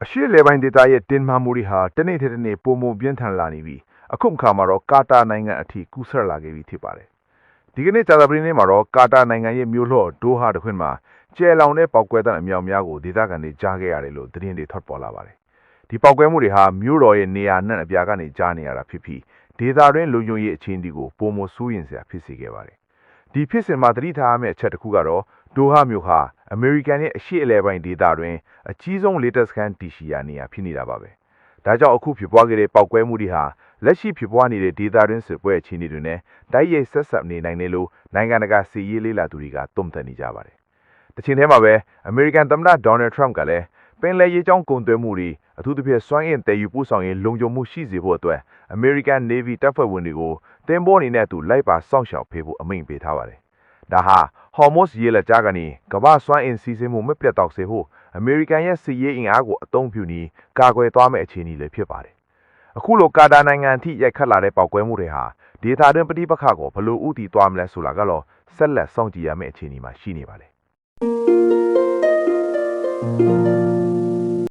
အရှိလေပိုင်းဒေသရဲ့တင်မာမှုတွေဟာတနေ့ထက်တနေ့ပိုမိုပြင်းထန်လာနေပြီးအခုအခါမှာတော့ကာတာနိုင်ငံအထိကူးစက်လာခဲ့ပြီဖြစ်ပါတယ်။ဒီကနေ့ကြာသပတေးနေ့မှာတော့ကာတာနိုင်ငံရဲ့မြို့လှဒိုဟာတစ်ခွင်မှာကျဲလောင်တဲ့ပောက်ကွဲတဲ့အမြောက်များကိုဒေသခံတွေကြားခဲ့ရတယ်လို့သတင်းတွေထွက်ပေါ်လာပါတယ်။ဒီပောက်ကွဲမှုတွေဟာမြို့တော်ရဲ့နေရာနဲ့အပြာကနေကြားနေရတာဖြစ်ပြီးဒေသတွင်းလူညွန့်ရေးအခြေအနေကိုပိုမိုဆိုးရင်စရာဖြစ်စေခဲ့ပါတယ်။ဒီဖြစ်စဉ်မှာသတိထားရမယ့်အချက်တစ်ခုကတော့ဒိုဟာမြို့ဟာအမေရိကန်ရဲ့အရှေ့အလယ်ပိုင်းဒေသတွင်အကြီးဆုံးလေတပ်စခန်းတည်ရှိရာနေရာဖြစ်နေတာပါပဲ။ဒါကြောင့်အခုဖြစ်ပွားခဲ့တဲ့ပောက်ကွဲမှုတွေဟာလက်ရှိဖြစ်ပွားနေတဲ့ဒေသတွင်းစစ်ပွဲအခြေအနေတွေနဲ့တိုက်ရိုက်ဆက်ဆက်နေနိုင်တယ်လို့နိုင်ငံတကာစီရေးလေးလာသူတွေကသုံးသပ်နေကြပါတယ်။တစ်ချိန်တည်းမှာပဲအမေရိကန်သမ္မတဒေါ်နယ်ထရမ့်ကလည်းပင်လယ်ရေကြောင်းကုန်သွယ်မှုတွေအထူးသဖြင့်စွမ်းအင်တည်ယူပို့ဆောင်ရေးလုံခြုံမှုရှိစေဖို့အတွက်အမေရိကန် Navy တပ်ဖွဲ့ဝင်တွေကိုတင်ပို့အနေနဲ့သူလိုက်ပါစောင့်ရှောက်ပေးဖို့အမိန့်ပေးထားပါတယ်။ဒါဟာဟော်မုတ်ရေလက်ကြားကနေကမ္ဘာစွမ်းအင်စီးဆင်းမှုမပြတ်တောက်စေဖို့အမေရိကန်ရဲ့စီရေးအင်အားကိုအသုံးပြုပြီးကာကွယ်သွားမယ့်အခြေအနေလည်းဖြစ်ပါတယ်။အခုလိုကာတာနိုင်ငံအထိရိုက်ခတ်လာတဲ့ပောက်ကွဲမှုတွေဟာဒေသတွင်းပဋိပက္ခကိုဘယ်လိုဥတီသွားမလဲဆိုတာကတော့ဆက်လက်စောင့်ကြည့်ရမယ့်အခြေအနေမှာရှိနေပါတယ်။